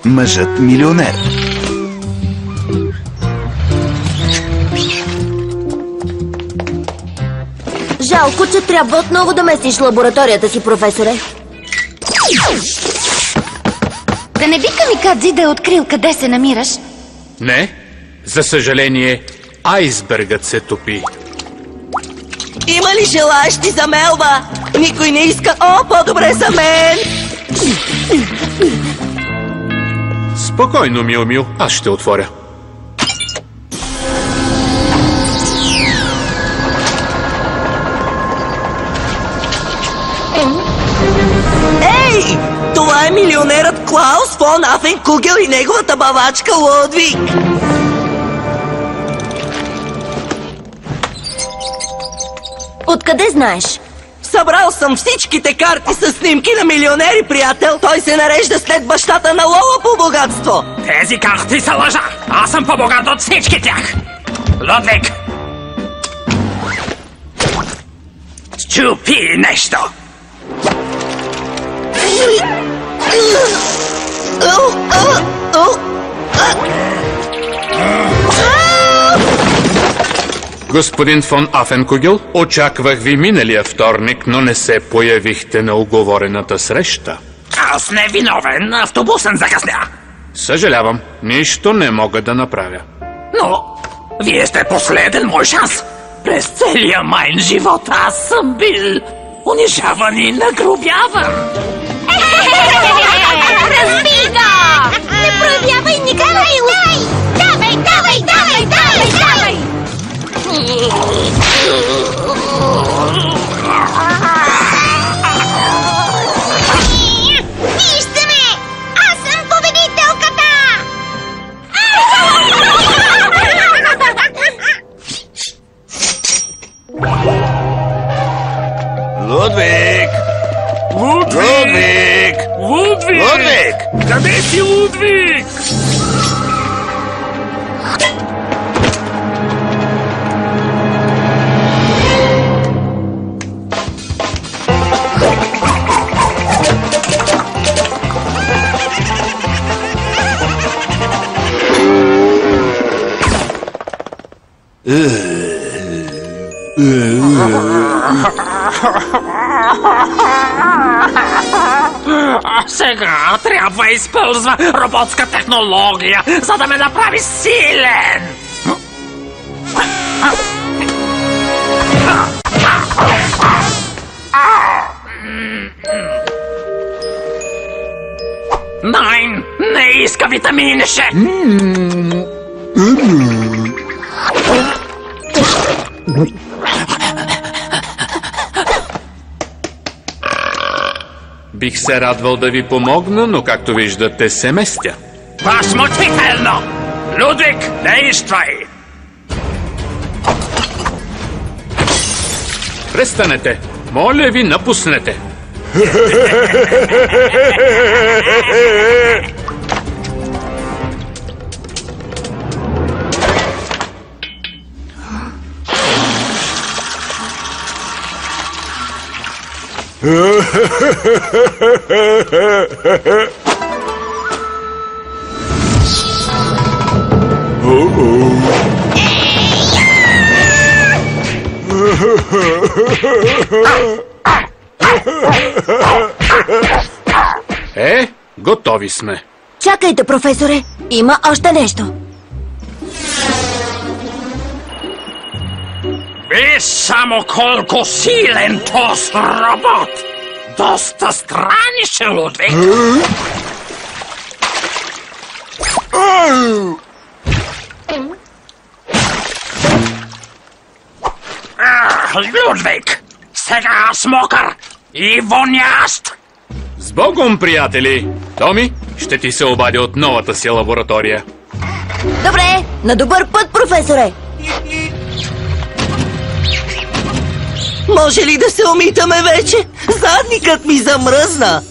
Мъжът милионер. Жалко, че трябва отново да местиш лабораторията си, професоре. Да не би Камикадзе да е открил къде се намираш? Не, за съжаление, айсбергът се топи. Има ли желаещи за Мелва? Никой не иска. О, по-добре за мен! Спокойно, Мил, аз ще отворя. Ей! Това е милионерът Клаус фон Афенкугел и неговата бавачка Лудвиг. Откъде знаеш? Събрал съм всичките карти с снимки на милионери, приятел. Той се нарежда след бащата на Лола по богатство. Тези карти са лъжа. Аз съм по-богат от всички тях. Лудвиг! Счупи нещо. Господин фон Афенкугел, очаквах ви миналия вторник, но не се появихте на уговорената среща. Аз не виновен. Автобусен закъсня. Съжалявам, нищо не мога да направя. Но вие сте последен мой шанс. През целия майн живот аз съм бил унижаван и нагрубяван. Разби го! Не проявявай никаква милост! Давай, давай, давай, давай, давай! Вижте ме! Аз съм победителката! Лудвиг! Лудвиг! Лудвиг! Къде си, Лудвиг? Сега трябва да използва роботска технология, за да ме направи силен. Найн, не иска витаминише. Бих се радвал да ви помогна, но както виждате се местя. Възмутително! Лудвиг, действай! Престанете! Моля ви, напуснете! Готови сме. Чакайте, професоре. Има още нещо. Виж само колко силен този робот! Доста страннише, Лудвиг! Лудвиг! Сега аз мокър и вонящ! С Богом, приятели! Томи, ще ти се обадя от новата си лаборатория. Добре, на добър път, професоре! Може ли да се умитаме вече? Задникът ми замръзна.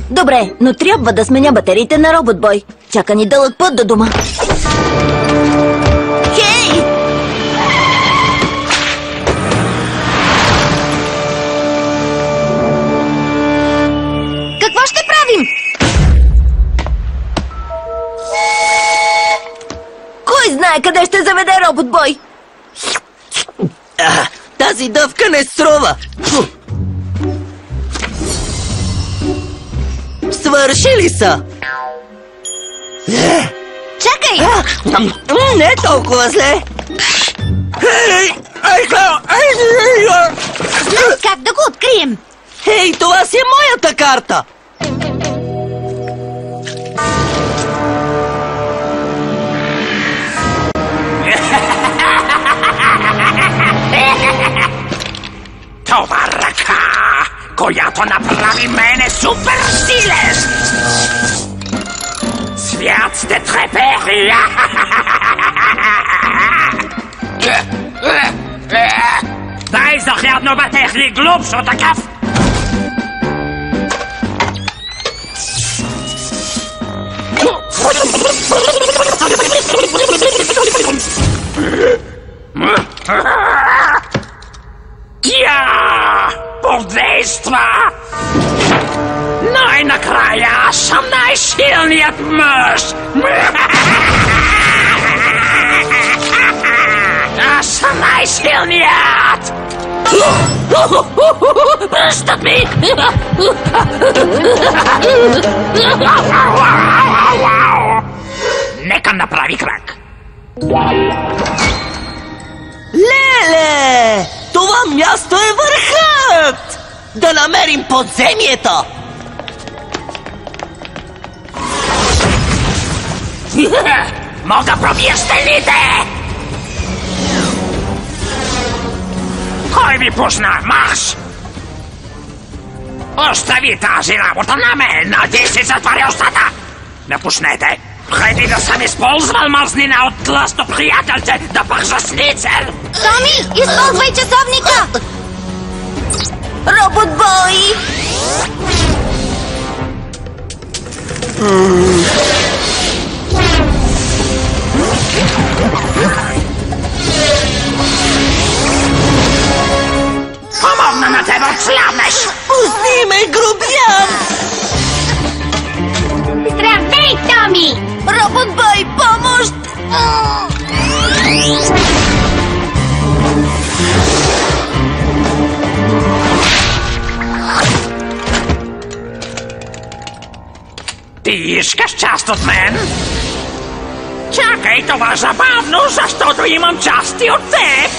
Добре, но трябва да сменя батериите на робот-бой. Чака ни дълъг път до дома. Хей! Какво ще правим? знае къде ще заведе робот-бой. Тази дъвка не струва. Свършили са. Чакай! Не е толкова зле. Как да го открием? Хей, това си е моята карта. Това ръка, която направи мене суперсилен. Свят ще трепери. Дай захлядно батехли глупшо такъв. Тя подейства! Най-накрая аз съм най-силният мъж! Аз съм най-силният! Пръстът ми! Нека направи крак! Леле! Това място е върхът! Да намерим подземието! Мога пробия стените! Кой ви пусна? Марш! Остави тази работа на мен, а ти си затваря устата! Напуснете! Преди да съм използвал мазнина от тлъсто приятелче да пържа сницер! Томи, използвай часовника! Робот-бой! Помогна на тебе, отслабнеш! Пусни ме, грубиян! Здравей, Томи! Робот-бой, помощ! Ти искаш част от мен? Чакай, това забавно, защото имам части от теб!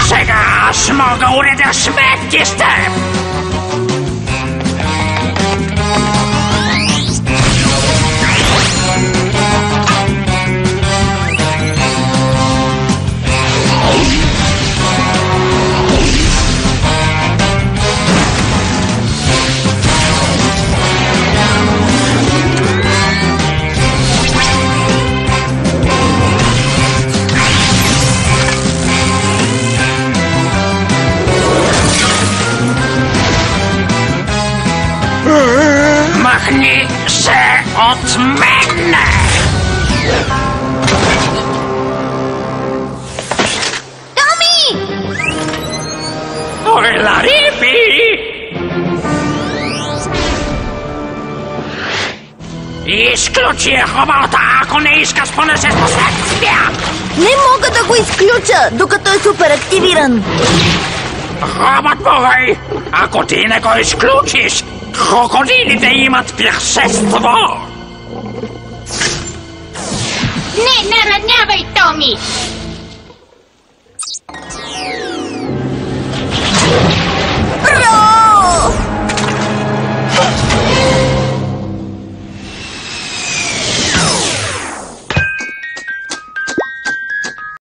Сега аз мога уредя сметки с теб! Махни се от мене! Томи! Ой, Ларипи! Изключи робота, ако не искаш понесе последствия! Не мога да го изключа, докато е супер активиран. Робот-бой, ако ти не го изключиш, крокодилите имат пиршество! Не наранявай, Томи!